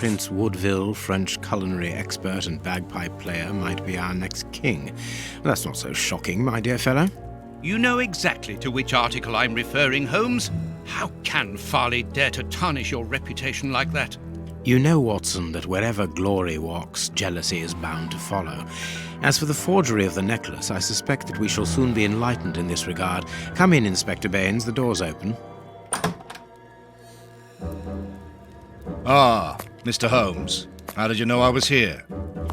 Prince Woodville, French culinary expert and bagpipe player, might be our next king. That's not so shocking, my dear fellow. You know exactly to which article I'm referring, Holmes. How can Farley dare to tarnish your reputation like that? You know, Watson, that wherever glory walks, jealousy is bound to follow. As for the forgery of the necklace, I suspect that we shall soon be enlightened in this regard. Come in, Inspector Baines, the door's open. Ah, Mr. Holmes. How did you know I was here?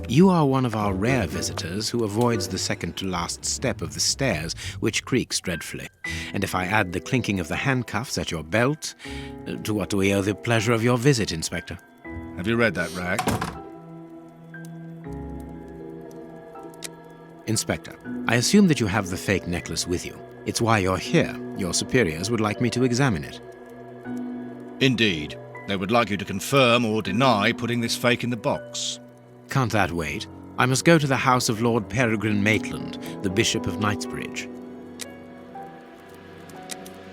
You are one of our rare visitors who avoids the second-to-last step of the stairs, which creaks dreadfully. And if I add the clinking of the handcuffs at your belt, to what do we owe the pleasure of your visit, Inspector? Have you read that rag? Inspector, I assume that you have the fake necklace with you. It's why you're here. Your superiors would like me to examine it. Indeed. They would like you to confirm or deny putting this fake in the box. Can't that wait? I must go to the house of Lord Peregrine Maitland, the Bishop of Knightsbridge.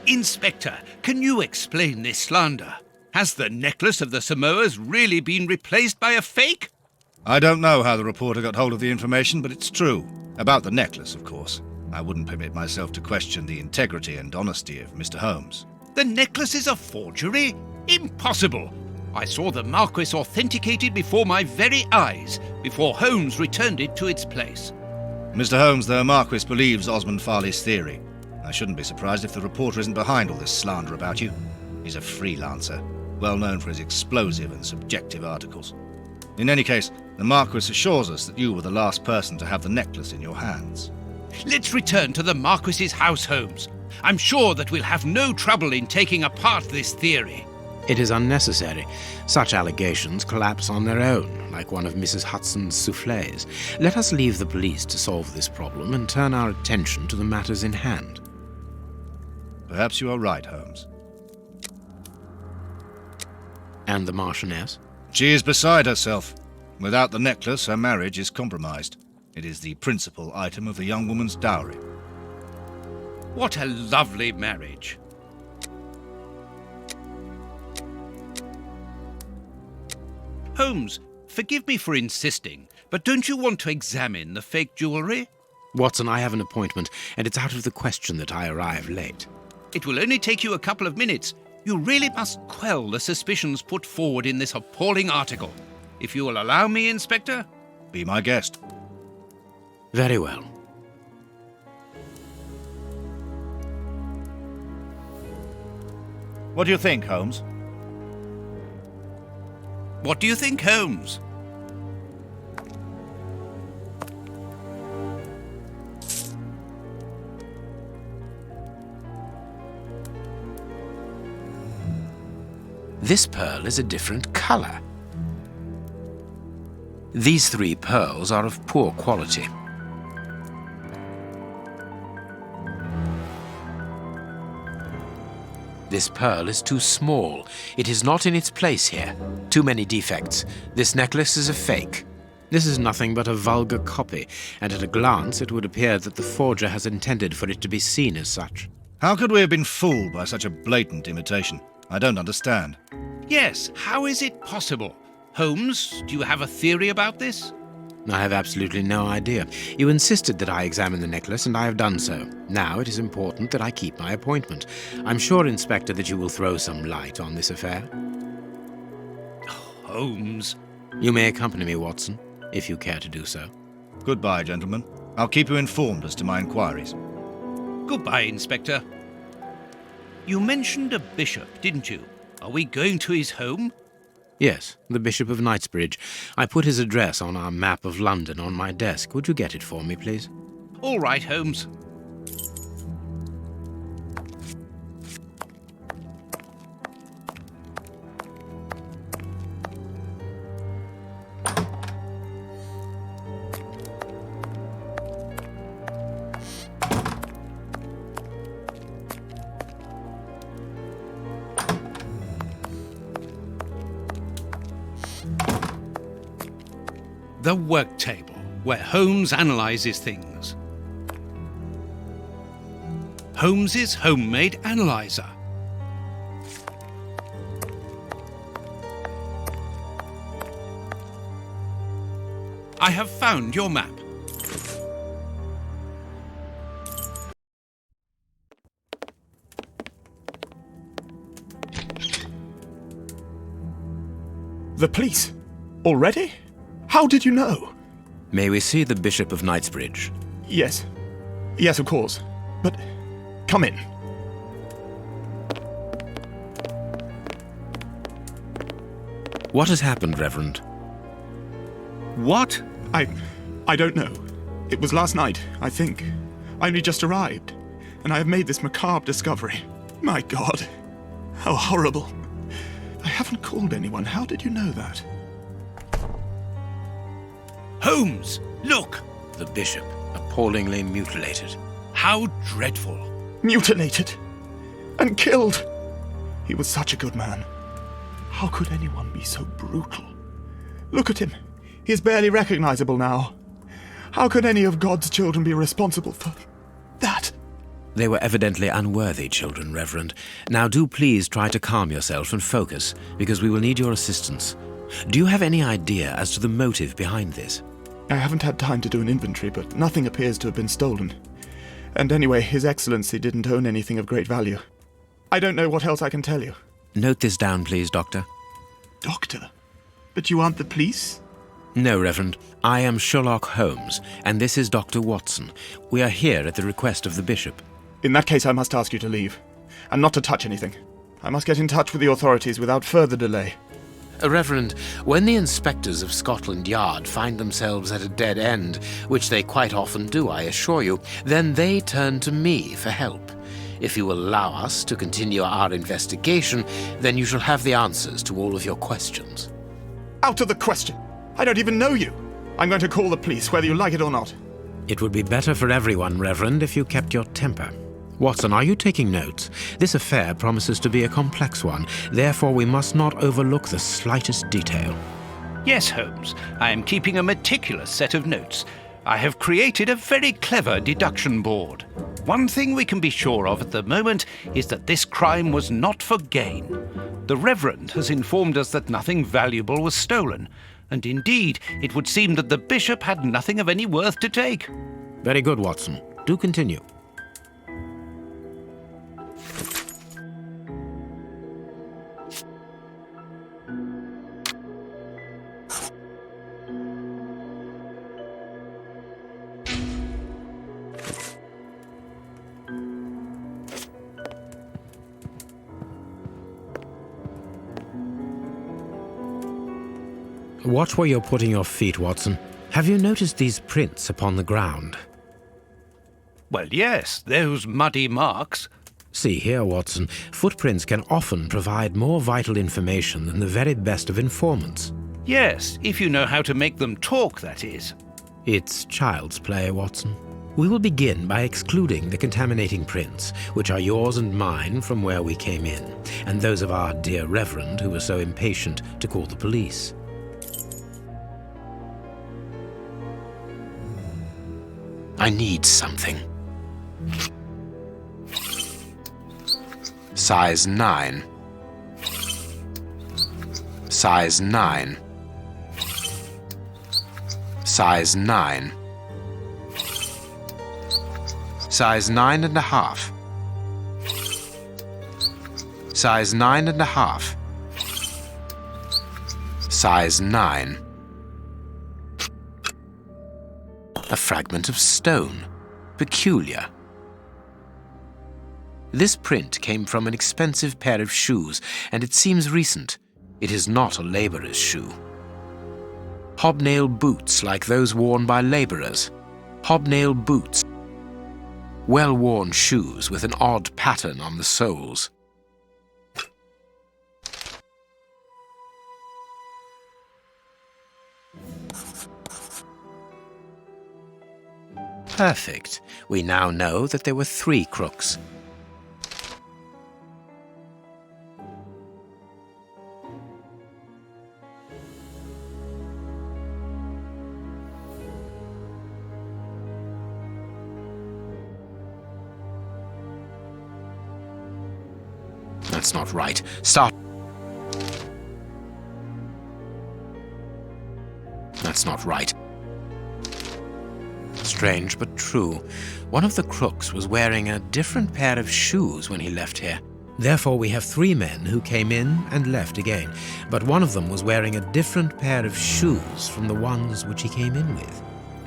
Inspector, can you explain this slander? Has the necklace of the Samoas really been replaced by a fake? I don't know how the reporter got hold of the information, but it's true. About the necklace, of course. I wouldn't permit myself to question the integrity and honesty of Mr. Holmes. The necklace is a forgery? Impossible! I saw the Marquis authenticated before my very eyes, before Holmes returned it to its place. Mr. Holmes, the Marquis believes Osmond Farley's theory. I shouldn't be surprised if the reporter isn't behind all this slander about you. He's a freelancer, well known for his explosive and subjective articles. In any case, the Marquis assures us that you were the last person to have the necklace in your hands. Let's return to the Marquis's house, Holmes. I'm sure that we'll have no trouble in taking apart this theory. It is unnecessary. Such allegations collapse on their own, like one of Mrs. Hudson's soufflés. Let us leave the police to solve this problem and turn our attention to the matters in hand. Perhaps you are right, Holmes. And the Marchioness? She is beside herself. Without the necklace, her marriage is compromised. It is the principal item of the young woman's dowry. What a lovely marriage. Holmes, forgive me for insisting, but don't you want to examine the fake jewellery? Watson, I have an appointment, and it's out of the question that I arrive late. It will only take you a couple of minutes. You really must quell the suspicions put forward in this appalling article. If you will allow me, Inspector? Be my guest. Very well. What do you think, Holmes? What do you think, Holmes? This pearl is a different color. These 3 pearls are of poor quality. This pearl is too small. It is not in its place here. Too many defects. This necklace is a fake. This is nothing but a vulgar copy, and at a glance it would appear that the forger has intended for it to be seen as such. How could we have been fooled by such a blatant imitation? I don't understand. Yes, how is it possible? Holmes, do you have a theory about this? I have absolutely no idea. You insisted that I examine the necklace, and I have done so. Now it is important that I keep my appointment. I'm sure, Inspector, that you will throw some light on this affair. Holmes. You may accompany me, Watson, if you care to do so. Goodbye, gentlemen. I'll keep you informed as to my inquiries. Goodbye, Inspector. You mentioned a bishop, didn't you? Are we going to his home? Yes, the Bishop of Knightsbridge. I put his address on our map of London on my desk. Would you get it for me, please? All right, Holmes. The work table, where Holmes analyses things. Holmes's homemade analyzer. I have found your map. The police? Already? How did you know? May we see the Bishop of Knightsbridge? Yes. Yes, of course. But come in. What has happened, Reverend? What? I don't know. It was last night, I think. I only just arrived, and I have made this macabre discovery. My God. How horrible. I haven't called anyone. How did you know that? Holmes, look! The Bishop, appallingly mutilated. How dreadful. Mutilated. And killed. He was such a good man. How could anyone be so brutal? Look at him. He is barely recognizable now. How could any of God's children be responsible for that? They were evidently unworthy children, Reverend. Now do please try to calm yourself and focus, because we will need your assistance. Do you have any idea as to the motive behind this? I haven't had time to do an inventory, but nothing appears to have been stolen. And anyway, His Excellency didn't own anything of great value. I don't know what else I can tell you. Note this down, please, Doctor. Doctor? But you aren't the police? No, Reverend. I am Sherlock Holmes, and this is Dr. Watson. We are here at the request of the Bishop. In that case, I must ask you to leave, and not to touch anything. I must get in touch with the authorities without further delay. Reverend, when the inspectors of Scotland Yard find themselves at a dead end, which they quite often do, I assure you, then they turn to me for help. If you will allow us to continue our investigation, then you shall have the answers to all of your questions. Out of the question! I don't even know you! I'm going to call the police, whether you like it or not. It would be better for everyone, Reverend, if you kept your temper. Watson, are you taking notes? This affair promises to be a complex one. Therefore, we must not overlook the slightest detail. Yes, Holmes. I am keeping a meticulous set of notes. I have created a very clever deduction board. One thing we can be sure of at the moment is that this crime was not for gain. The Reverend has informed us that nothing valuable was stolen, and indeed, it would seem that the Bishop had nothing of any worth to take. Very good, Watson. Do continue. Watch where you're putting your feet, Watson. Have you noticed these prints upon the ground? Well, yes, those muddy marks. See here, Watson. Footprints can often provide more vital information than the very best of informants. Yes, if you know how to make them talk, that is. It's child's play, Watson. We will begin by excluding the contaminating prints, which are yours and mine from where we came in, and those of our dear Reverend who was so impatient to call the police. I need something. Size 9. Size 9. Size 9. Size 9.5. Size 9.5. Size 9. A fragment of stone. Peculiar. This print came from an expensive pair of shoes, and it seems recent. It is not a laborer's shoe. Hobnail boots like those worn by laborers. Hobnail boots. Well-worn shoes with an odd pattern on the soles. Perfect. We now know that there were 3 crooks. That's not right. Stop. That's not right. Strange but true. One of the crooks was wearing a different pair of shoes when he left here. Therefore, we have 3 men who came in and left again, but one of them was wearing a different pair of shoes from the ones which he came in with.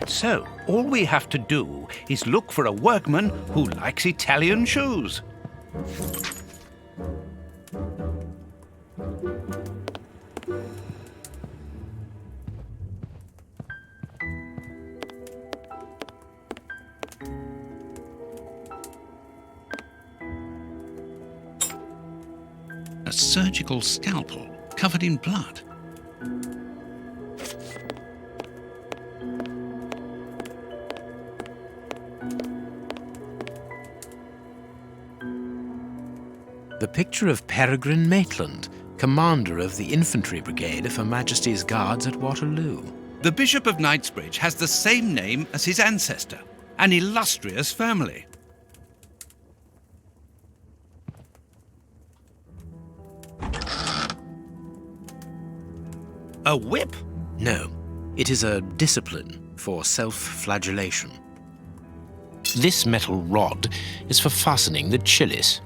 So, all we have to do is look for a workman who likes Italian shoes. A surgical scalpel covered in blood. The picture of Peregrine Maitland, commander of the infantry brigade of Her Majesty's Guards at Waterloo. The Bishop of Knightsbridge has the same name as his ancestor, an illustrious family. A whip? No, it is a discipline for self-flagellation. This metal rod is for fastening the chilies.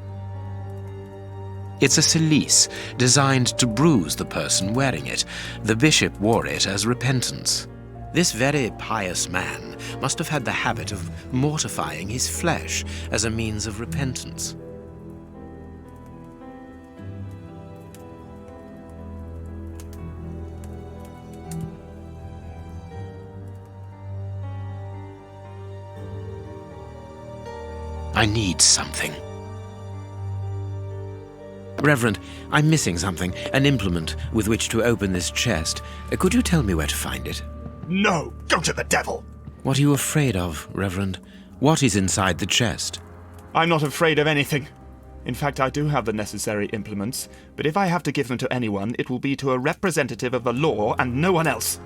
It's a cilice designed to bruise the person wearing it. The bishop wore it as repentance. This very pious man must have had the habit of mortifying his flesh as a means of repentance. I need something. Reverend, I'm missing something, an implement with which to open this chest. Could you tell me where to find it? No, go to the devil! What are you afraid of, Reverend? What is inside the chest? I'm not afraid of anything. In fact, I do have the necessary implements, but if I have to give them to anyone, it will be to a representative of the law and no one else.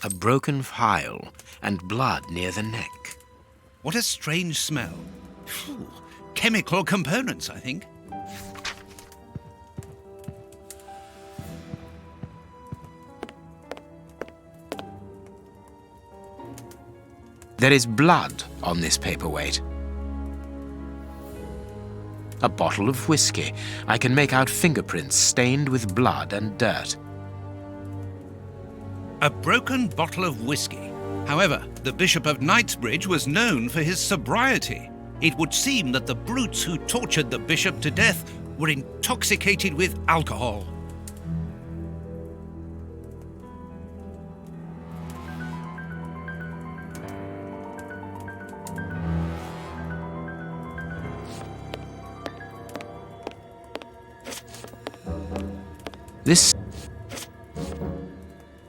A broken phial and blood near the neck. What a strange smell. Phew. Chemical components, I think. There is blood on this paperweight. A bottle of whiskey. I can make out fingerprints stained with blood and dirt. A broken bottle of whiskey. However, the Bishop of Knightsbridge was known for his sobriety. It would seem that the brutes who tortured the bishop to death were intoxicated with alcohol.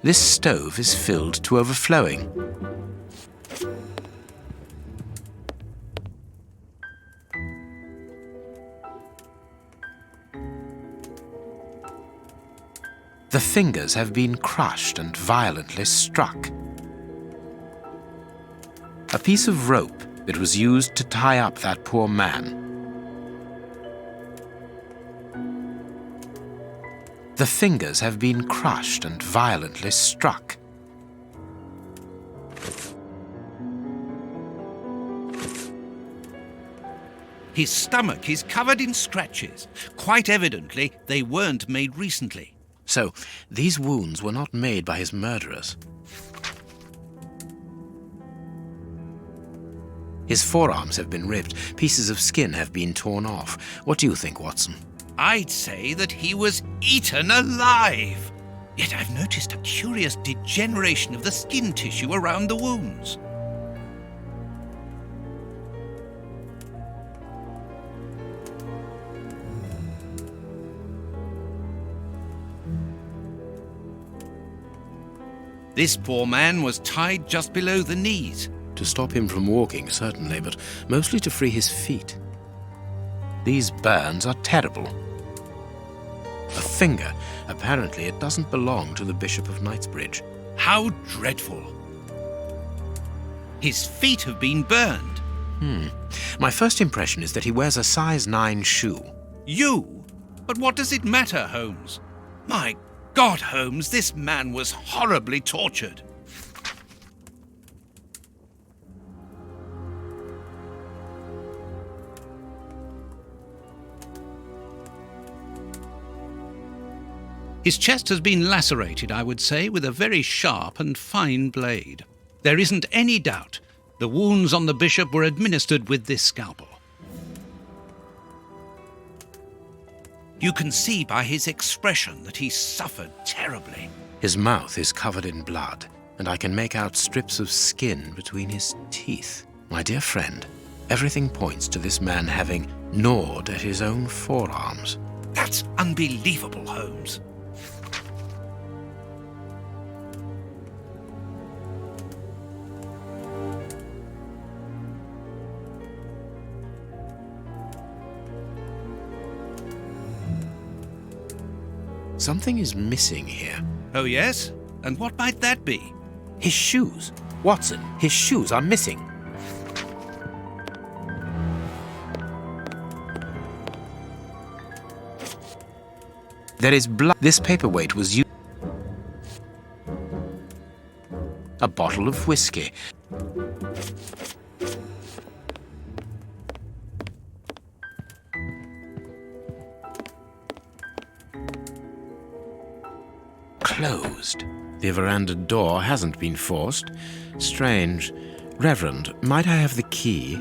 This stove is filled to overflowing. The fingers have been crushed and violently struck. A piece of rope that was used to tie up that poor man. The fingers have been crushed and violently struck. His stomach is covered in scratches. Quite evidently, they weren't made recently. So, these wounds were not made by his murderers. His forearms have been ripped. Pieces of skin have been torn off. What do you think, Watson? I'd say that he was eaten alive. Yet I've noticed a curious degeneration of the skin tissue around the wounds. This poor man was tied just below the knees. To stop him from walking, certainly, but mostly to free his feet. These burns are terrible. A finger. Apparently it doesn't belong to the Bishop of Knightsbridge. How dreadful. His feet have been burned. My first impression is that he wears a size 9 shoe. You? But what does it matter, Holmes? My God, Holmes, this man was horribly tortured. His chest has been lacerated, I would say, with a very sharp and fine blade. There isn't any doubt the wounds on the bishop were administered with this scalpel. You can see by his expression that he suffered terribly. His mouth is covered in blood, and I can make out strips of skin between his teeth. My dear friend, everything points to this man having gnawed at his own forearms. That's unbelievable, Holmes. Something is missing here. Oh, yes? And what might that be? His shoes. Watson, his shoes are missing. There is blood. This paperweight was used. A bottle of whiskey. Closed. The veranda door hasn't been forced. Strange. Reverend, might I have the key?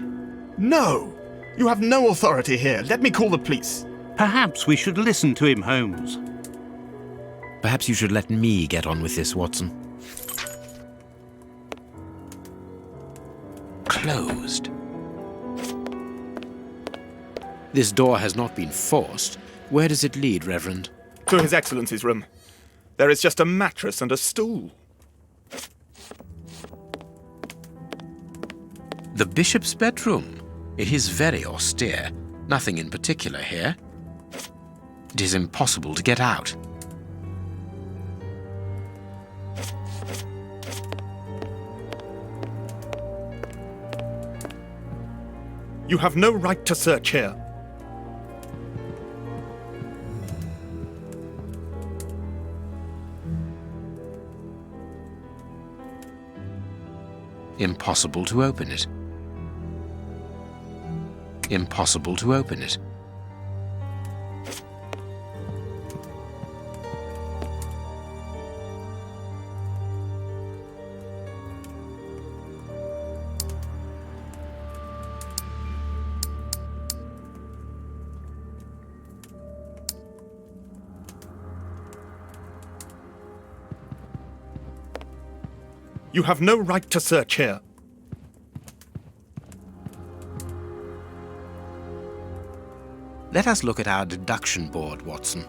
No! You have no authority here. Let me call the police. Perhaps we should listen to him, Holmes. Perhaps you should let me get on with this, Watson. Closed. This door has not been forced. Where does it lead, Reverend? To His Excellency's room. There is just a mattress and a stool. The bishop's bedroom. It is very austere. Nothing in particular here. It is impossible to get out. You have no right to search here. Impossible to open it. Impossible to open it. You have no right to search here. Let us look at our deduction board, Watson.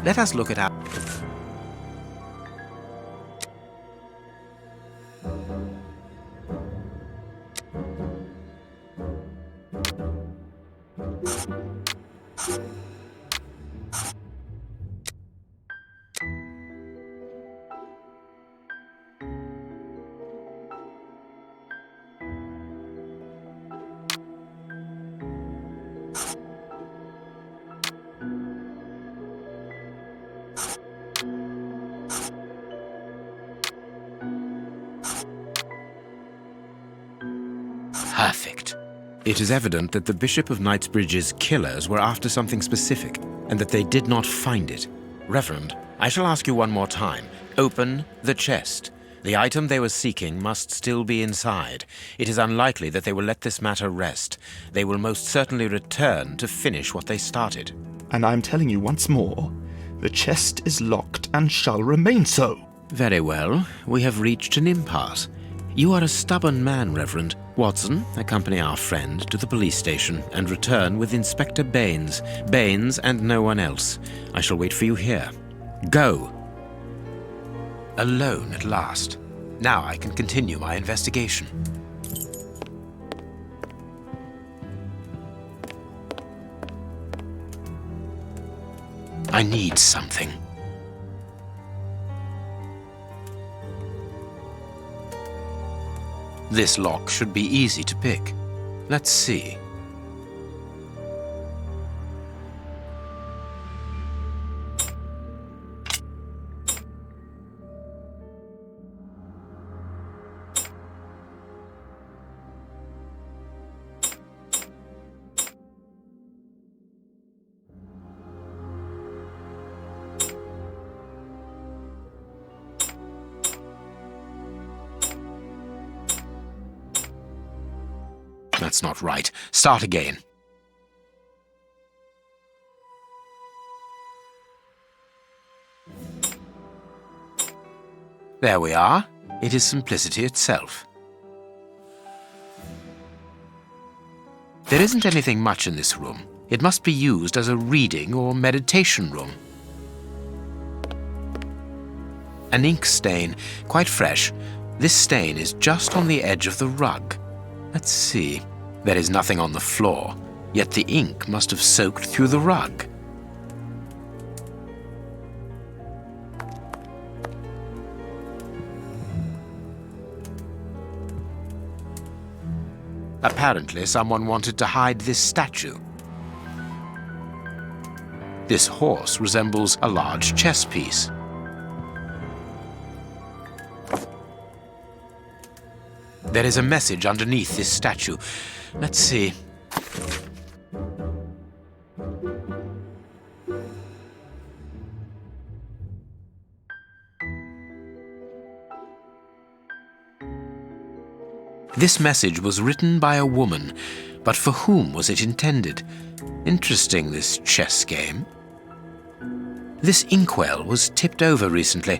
Let us look at our... Perfect. It is evident that the Bishop of Knightsbridge's killers were after something specific, and that they did not find it. Reverend, I shall ask you one more time. Open the chest. The item they were seeking must still be inside. It is unlikely that they will let this matter rest. They will most certainly return to finish what they started. And I'm telling you once more, the chest is locked and shall remain so. Very well. We have reached an impasse. You are a stubborn man, Reverend. Watson, accompany our friend to the police station and return with Inspector Baines. Baines and no one else. I shall wait for you here. Go. Alone at last. Now I can continue my investigation. I need something. This lock should be easy to pick. Let's see. That's not right. Start again. There we are. It is simplicity itself. There isn't anything much in this room. It must be used as a reading or meditation room. An ink stain, quite fresh. This stain is just on the edge of the rug. Let's see. There is nothing on the floor, yet the ink must have soaked through the rug. Apparently, someone wanted to hide this statue. This horse resembles a large chess piece. There is a message underneath this statue. Let's see. This message was written by a woman, but for whom was it intended? Interesting, this chess game. This inkwell was tipped over recently.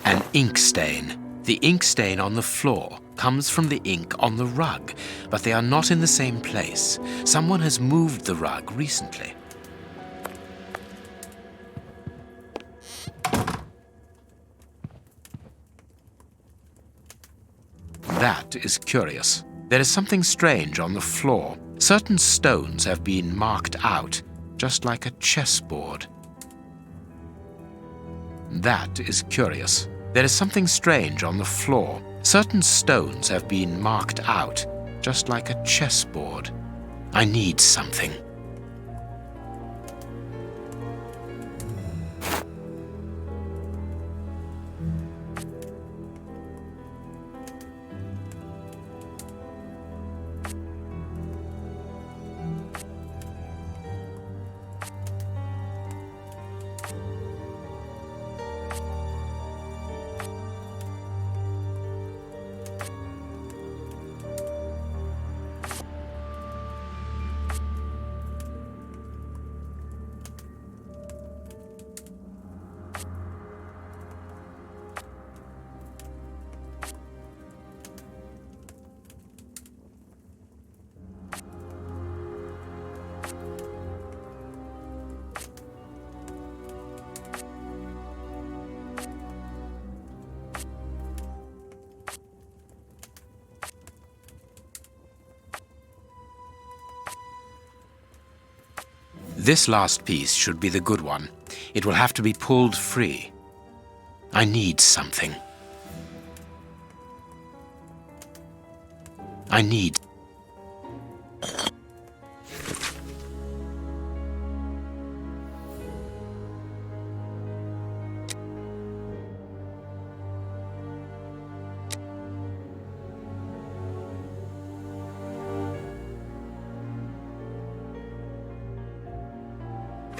An ink stain. The ink stain on the floor comes from the ink on the rug, but they are not in the same place. Someone has moved the rug recently. That is curious. There is something strange on the floor. Certain stones have been marked out, just like a chessboard. That is curious. There is something strange on the floor. Certain stones have been marked out, just like a chessboard. I need something. This last piece should be the good one. It will have to be pulled free. I need something. I need...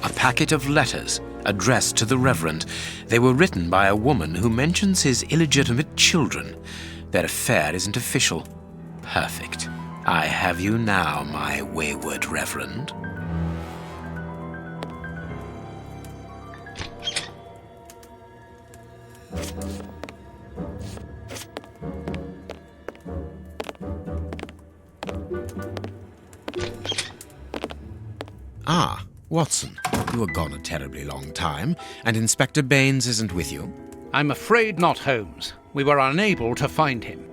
A packet of letters addressed to the Reverend. They were written by a woman who mentions his illegitimate children. Their affair isn't official. Perfect. I have you now, my wayward Reverend. Ah, Watson. You were gone a terribly long time, and Inspector Baines isn't with you. I'm afraid not, Holmes. We were unable to find him.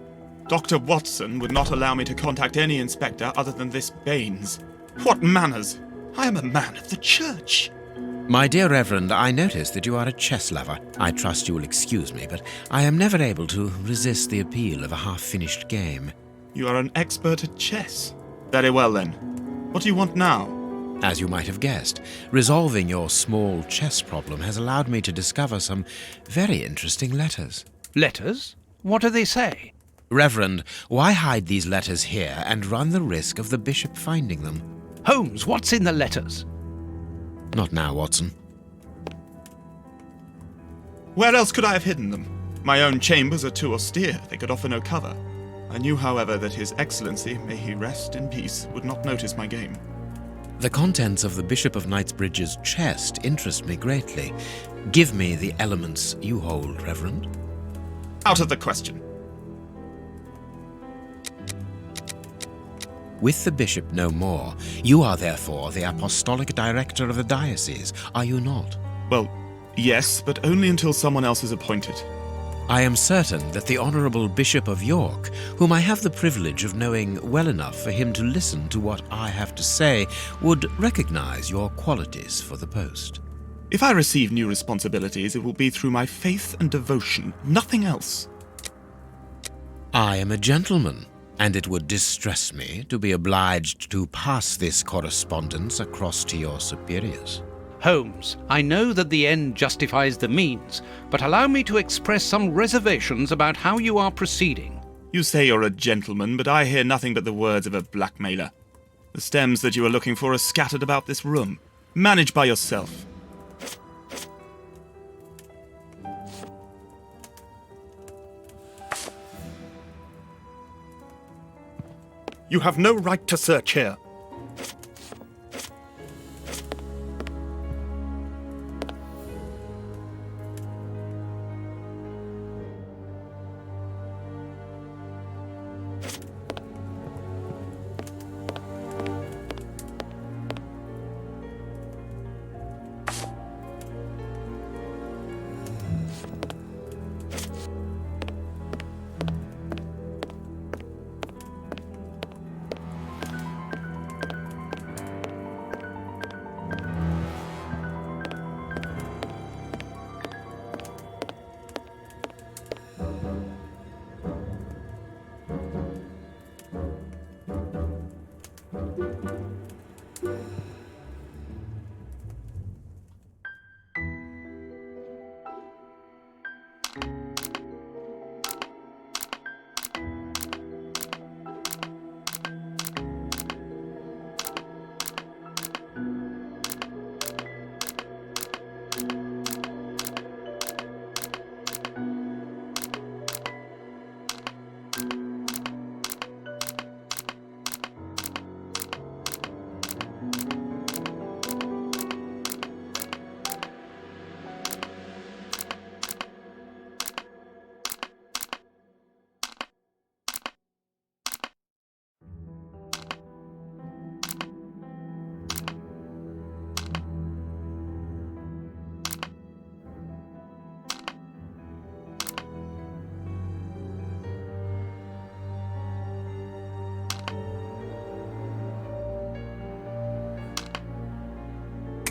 Dr. Watson would not allow me to contact any inspector other than this Baines. What manners! I am a man of the church. My dear Reverend, I notice that you are a chess lover. I trust you will excuse me, but I am never able to resist the appeal of a half-finished game. You are an expert at chess. Very well, then. What do you want now? As you might have guessed, resolving your small chess problem has allowed me to discover some very interesting letters. Letters? What do they say? Reverend, why hide these letters here and run the risk of the bishop finding them? Holmes, what's in the letters? Not now, Watson. Where else could I have hidden them? My own chambers are too austere. They could offer no cover. I knew, however, that His Excellency, may he rest in peace, would not notice my game. The contents of the Bishop of Knightsbridge's chest interest me greatly. Give me the elements you hold, Reverend. Out of the question. With the bishop no more, you are therefore the apostolic director of the diocese, are you not? Well, yes, but only until someone else is appointed. I am certain that the Honourable Bishop of York, whom I have the privilege of knowing well enough for him to listen to what I have to say, would recognise your qualities for the post. If I receive new responsibilities, it will be through my faith and devotion, nothing else. I am a gentleman, and it would distress me to be obliged to pass this correspondence across to your superiors. Holmes, I know that the end justifies the means, but allow me to express some reservations about how you are proceeding. You say you're a gentleman, but I hear nothing but the words of a blackmailer. The stems that you are looking for are scattered about this room. Manage by yourself. You have no right to search here.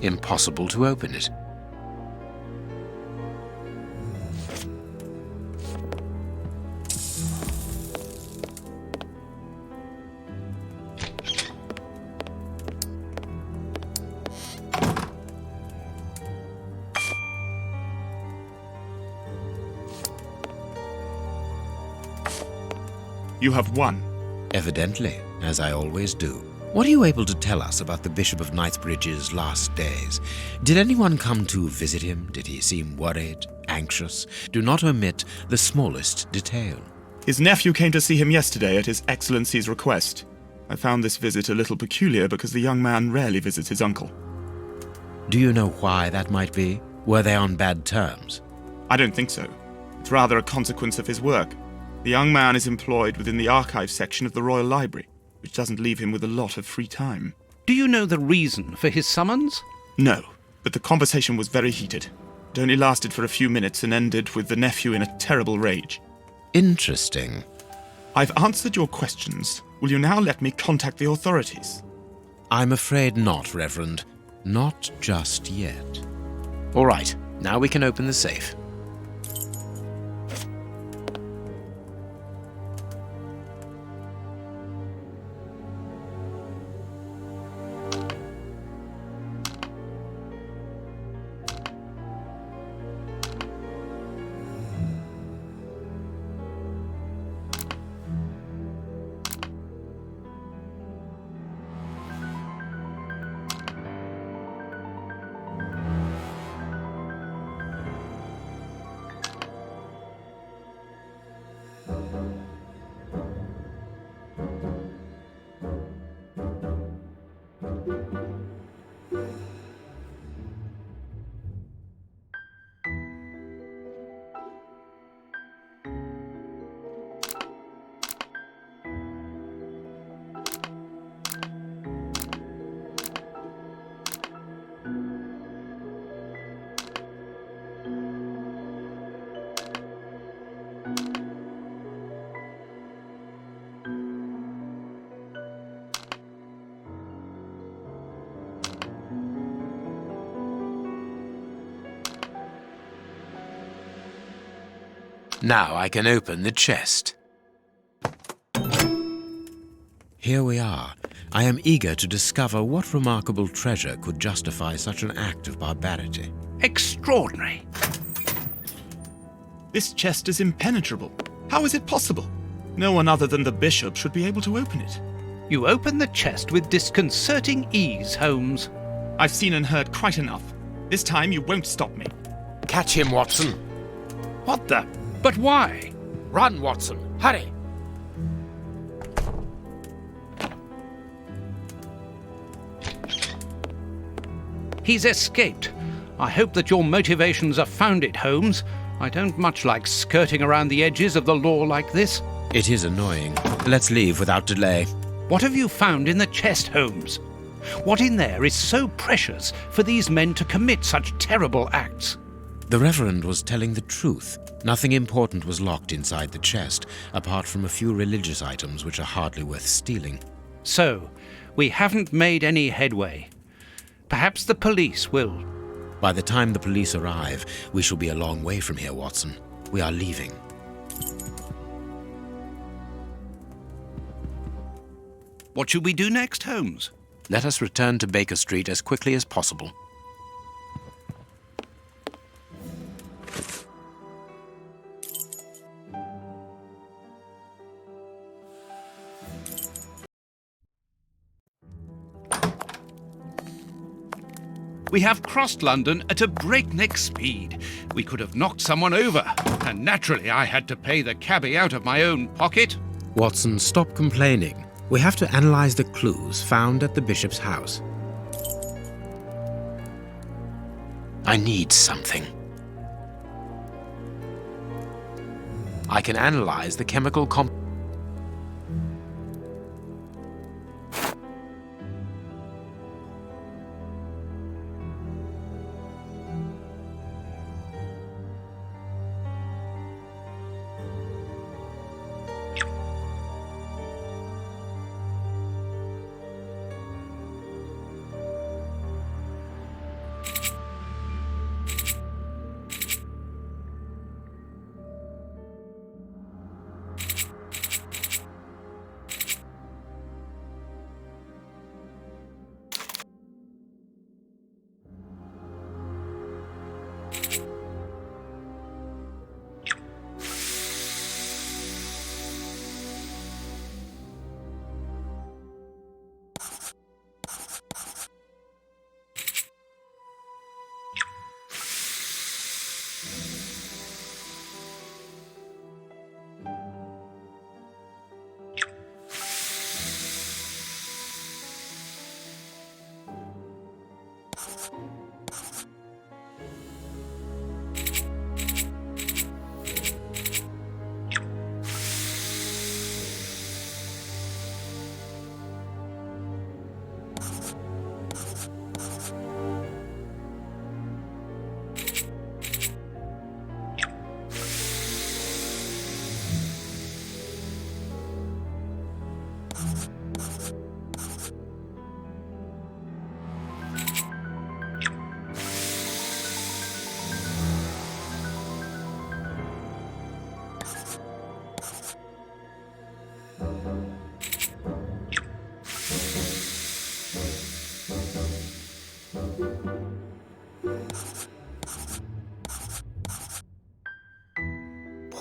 Impossible to open it. You have won. Evidently, as I always do. What are you able to tell us about the Bishop of Knightsbridge's last days? Did anyone come to visit him? Did he seem worried, anxious? Do not omit the smallest detail. His nephew came to see him yesterday at His Excellency's request. I found this visit a little peculiar because the young man rarely visits his uncle. Do you know why that might be? Were they on bad terms? I don't think so. It's rather a consequence of his work. The young man is employed within the archives section of the Royal Library, which doesn't leave him with a lot of free time. Do you know the reason for his summons? No, but the conversation was very heated. It only lasted for a few minutes and ended with the nephew in a terrible rage. Interesting. I've answered your questions. Will you now let me contact the authorities? I'm afraid not, Reverend. Not just yet. All right, now we can open the safe. Now I can open the chest. Here we are. I am eager to discover what remarkable treasure could justify such an act of barbarity. Extraordinary. This chest is impenetrable. How is it possible? No one other than the bishop should be able to open it. You open the chest with disconcerting ease, Holmes. I've seen and heard quite enough. This time you won't stop me. Catch him, Watson. What the? But why? Run, Watson. Hurry. He's escaped. I hope that your motivations are founded, Holmes. I don't much like skirting around the edges of the law like this. It is annoying. Let's leave without delay. What have you found in the chest, Holmes? What in there is so precious for these men to commit such terrible acts? The Reverend was telling the truth. Nothing important was locked inside the chest, apart from a few religious items which are hardly worth stealing. So, we haven't made any headway. Perhaps the police will. By the time the police arrive, we shall be a long way from here, Watson. We are leaving. What should we do next, Holmes? Let us return to Baker Street as quickly as possible. We have crossed London at a breakneck speed. We could have knocked someone over, and naturally I had to pay the cabby out of my own pocket. Watson, stop complaining. We have to analyze the clues found at the bishop's house. I need something. I can analyze the chemical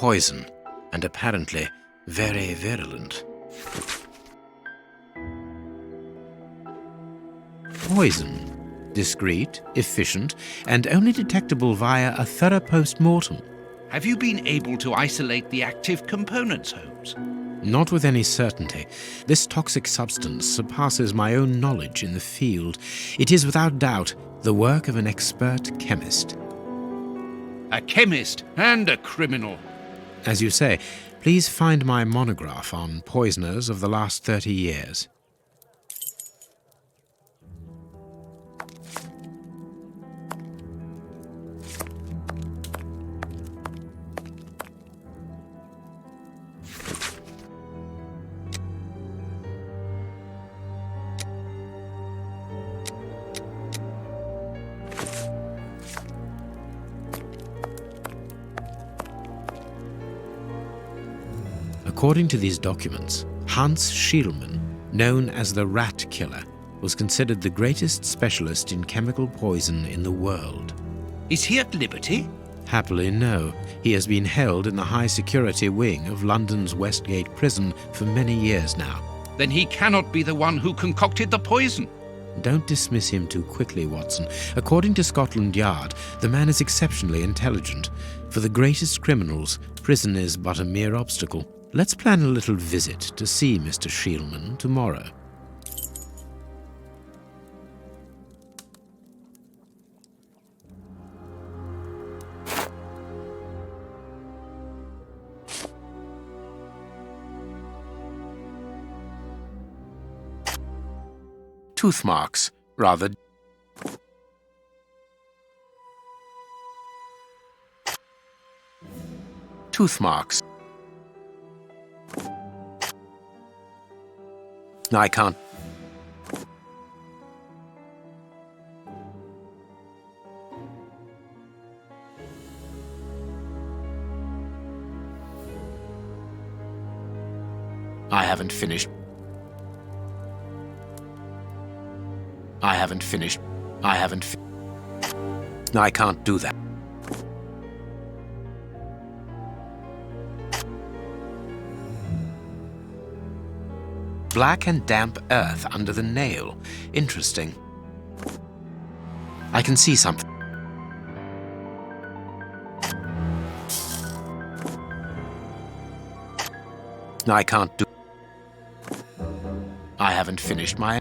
poison, and apparently very virulent. Poison. Discreet, efficient, and only detectable via a thorough post-mortem. Have you been able to isolate the active components, Holmes? Not with any certainty. This toxic substance surpasses my own knowledge in the field. It is without doubt the work of an expert chemist. A chemist and a criminal. As you say, please find my monograph on poisoners of the last 30 years. According to these documents, Hans Schielmann, known as the Rat Killer, was considered the greatest specialist in chemical poison in the world. Is he at liberty? Happily, no. He has been held in the high-security wing of London's Westgate prison for many years now. Then he cannot be the one who concocted the poison. Don't dismiss him too quickly, Watson. According to Scotland Yard, the man is exceptionally intelligent. For the greatest criminals, prison is but a mere obstacle. Let's plan a little visit to see Mr. Sheilman tomorrow. Tooth marks, rather. Tooth marks. I can't. I haven't finished. I haven't finished. I haven't I can't do that. Black and damp earth under the nail. Interesting. I can see something. I can't do. I haven't finished my.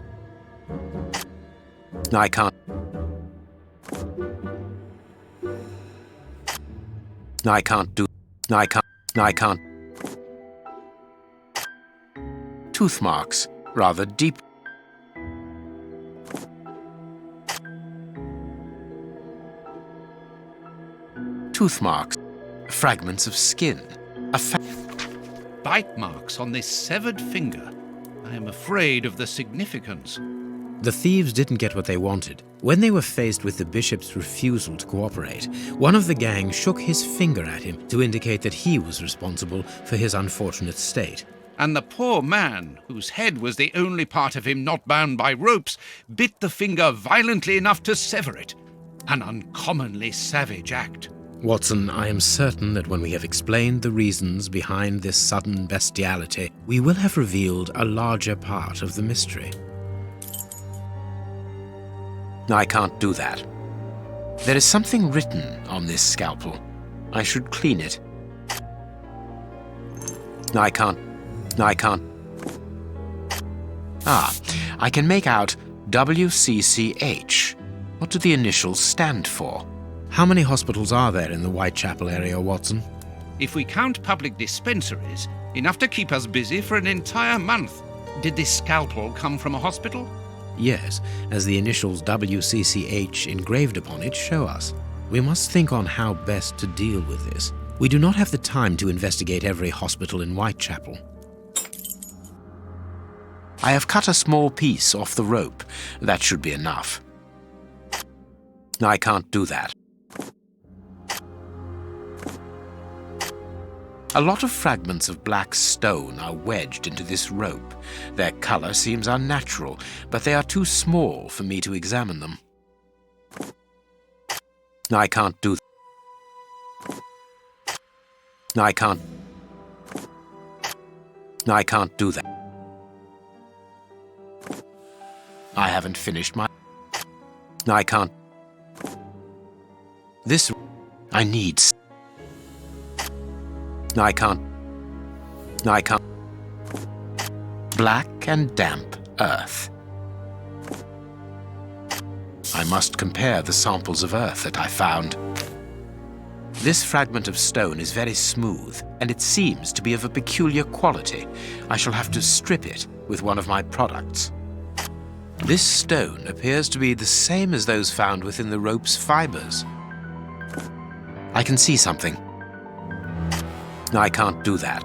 I can't. I can't do. I can't. I can't. Tooth marks, rather deep. Tooth marks, fragments of skin. Bite marks on this severed finger. I am afraid of the significance. The thieves didn't get what they wanted. When they were faced with the bishop's refusal to cooperate, one of the gang shook his finger at him to indicate that he was responsible for his unfortunate state. And the poor man, whose head was the only part of him not bound by ropes, bit the finger violently enough to sever it. An uncommonly savage act. Watson, I am certain that when we have explained the reasons behind this sudden bestiality, we will have revealed a larger part of the mystery. I can't do that. There is something written on this scalpel. I should clean it. I can't. Ah, I can make out WCCH. What do the initials stand for? How many hospitals are there in the Whitechapel area, Watson? If we count public dispensaries, enough to keep us busy for an entire month. Did this scalpel come from a hospital? Yes, as the initials WCCH engraved upon it show us. We must think on how best to deal with this. We do not have the time to investigate every hospital in Whitechapel. I have cut a small piece off the rope. That should be enough. I can't do that. A lot of fragments of black stone are wedged into this rope. Their color seems unnatural, but they are too small for me to examine them. I can't do that. I can't do that. I haven't finished my. I can't. This. I need. I can't. Black and damp earth. I must compare the samples of earth that I found. This fragment of stone is very smooth, and it seems to be of a peculiar quality. I shall have to strip it with one of my products. This stone appears to be the same as those found within the rope's fibers. I can see something. I can't do that.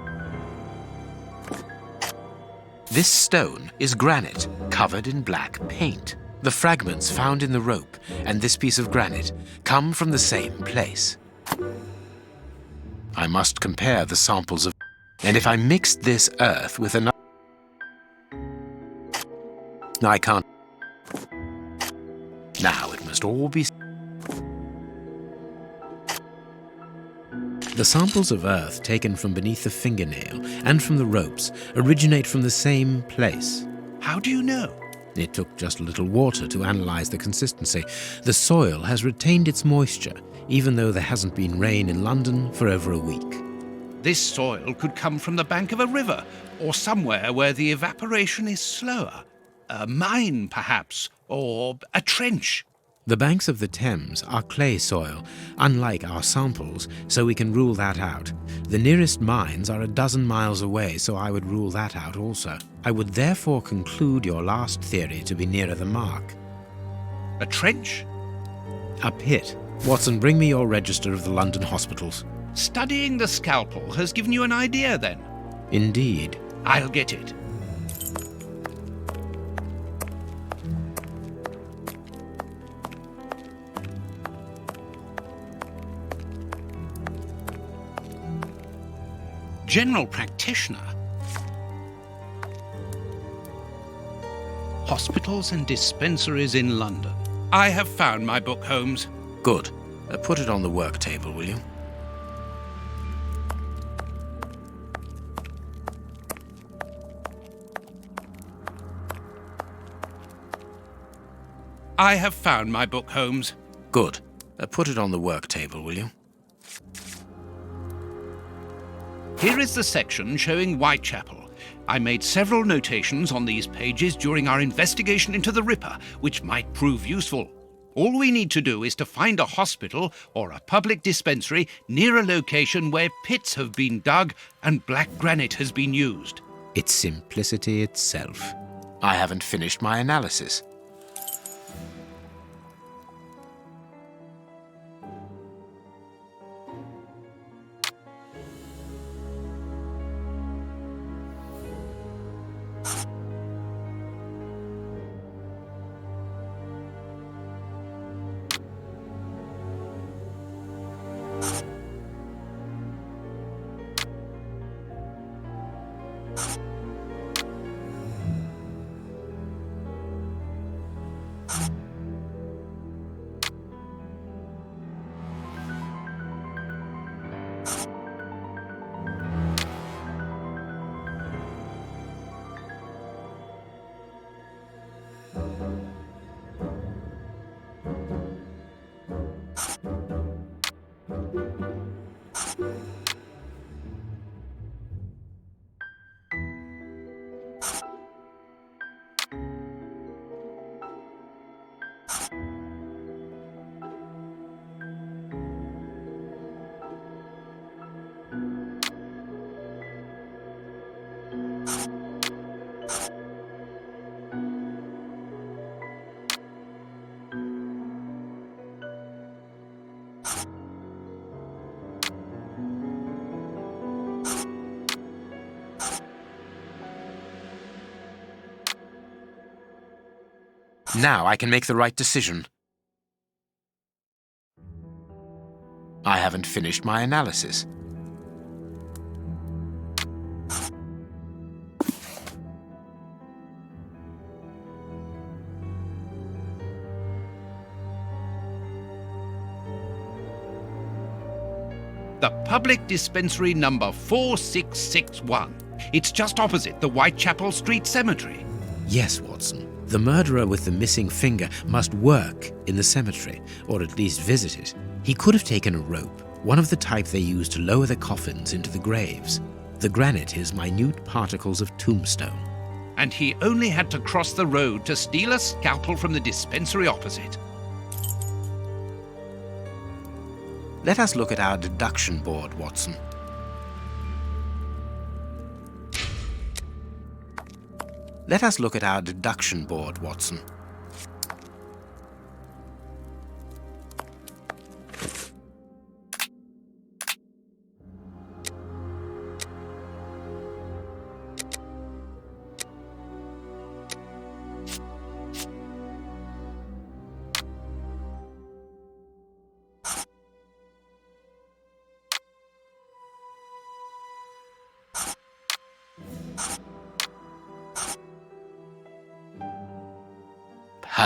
This stone is granite covered in black paint. The fragments found in the rope and this piece of granite come from the same place. I must compare the samples of... And if I mixed this earth with another... I can't. Now it must all be... The samples of earth taken from beneath the fingernail and from the ropes originate from the same place. How do you know? It took just a little water to analyze the consistency. The soil has retained its moisture, even though there hasn't been rain in London for over a week. This soil could come from the bank of a river, or somewhere where the evaporation is slower. A mine, perhaps, or a trench. The banks of the Thames are clay soil, unlike our samples, so we can rule that out. The nearest mines are 12 miles away, so I would rule that out also. I would therefore conclude your last theory to be nearer the mark. A trench? A pit. Watson, bring me your register of the London hospitals. Studying the scalpel has given you an idea, then? Indeed. I'll get it. General practitioner. Hospitals and dispensaries in London. I have found my book, Holmes. Good. Put it on the work table, will you? I have found my book, Holmes. Good. Put it on the work table, will you? Here is the section showing Whitechapel. I made several notations on these pages during our investigation into the Ripper, which might prove useful. All we need to do is to find a hospital or a public dispensary near a location where pits have been dug and black granite has been used. It's simplicity itself. I haven't finished my analysis. Now I can make the right decision. I haven't finished my analysis. The public dispensary number 4661. It's just opposite the Whitechapel Street Cemetery. Yes, Watson. The murderer with the missing finger must work in the cemetery, or at least visit it. He could have taken a rope, one of the type they use to lower the coffins into the graves. The granite is minute particles of tombstone. And he only had to cross the road to steal a scalpel from the dispensary opposite. Let us look at our deduction board, Watson. Let us look at our deduction board, Watson.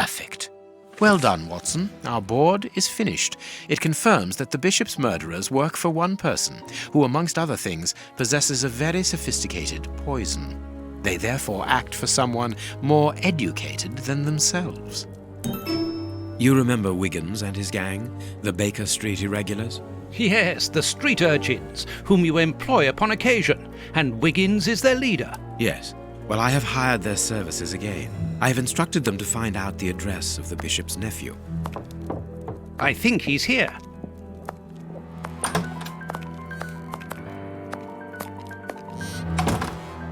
Perfect. Well done, Watson. Our board is finished. It confirms that the bishop's murderers work for one person, who, amongst other things, possesses a very sophisticated poison. They therefore act for someone more educated than themselves. You remember Wiggins and his gang, the Baker Street Irregulars? Yes, the street urchins, whom you employ upon occasion, and Wiggins is their leader. Yes. Well, I have hired their services again. I have instructed them to find out the address of the bishop's nephew. I think he's here.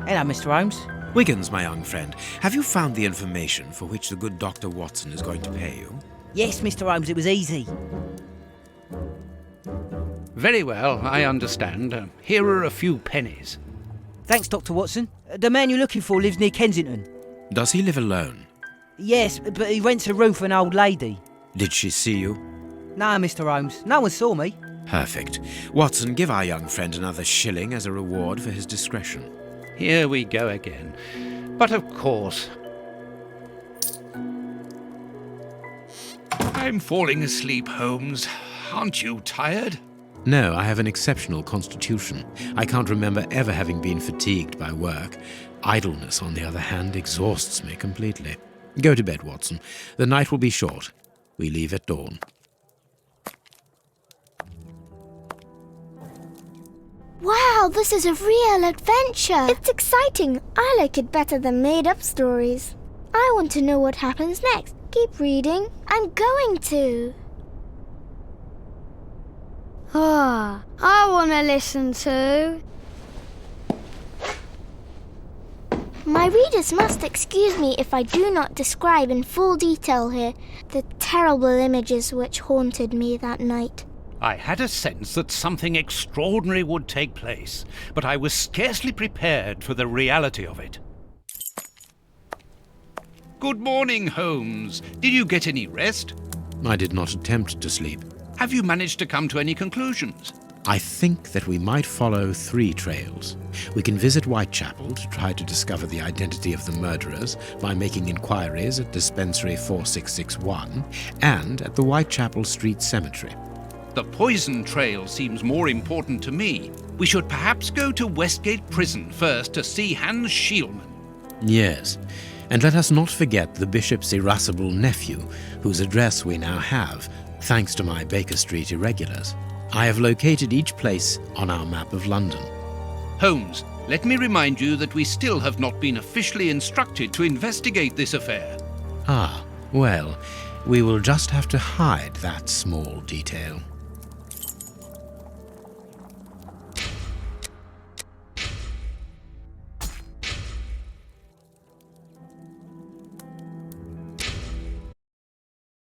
Hello, Mr. Holmes. Wiggins, my young friend, have you found the information for which the good Dr. Watson is going to pay you? Yes, Mr. Holmes, it was easy. Very well, I understand. Here are a few pennies. Thanks, Dr. Watson. The man you're looking for lives near Kensington. Does he live alone? Yes, but he rents a room for an old lady. Did she see you? No, Mr. Holmes, no one saw me. Perfect. Watson, give our young friend another shilling as a reward for his discretion. Here we go again. But of course... I'm falling asleep, Holmes. Aren't you tired? No, I have an exceptional constitution. I can't remember ever having been fatigued by work. Idleness, on the other hand, exhausts me completely. Go to bed, Watson. The night will be short. We leave at dawn. Wow, this is a real adventure. It's exciting. I like it better than made-up stories. I want to know what happens next. Keep reading. I'm going to. Ah, I want to listen to. My readers must excuse me if I do not describe in full detail here the terrible images which haunted me that night. I had a sense that something extraordinary would take place, but I was scarcely prepared for the reality of it. Good morning, Holmes. Did you get any rest? I did not attempt to sleep. Have you managed to come to any conclusions? I think that we might follow 3 trails. We can visit Whitechapel to try to discover the identity of the murderers by making inquiries at Dispensary 4661 and at the Whitechapel Street Cemetery. The poison trail seems more important to me. We should perhaps go to Westgate Prison first to see Hans Schielman. Yes, and let us not forget the bishop's irascible nephew, whose address we now have, thanks to my Baker Street Irregulars. I have located each place on our map of London. Holmes, let me remind you that we still have not been officially instructed to investigate this affair. Ah, well, we will just have to hide that small detail.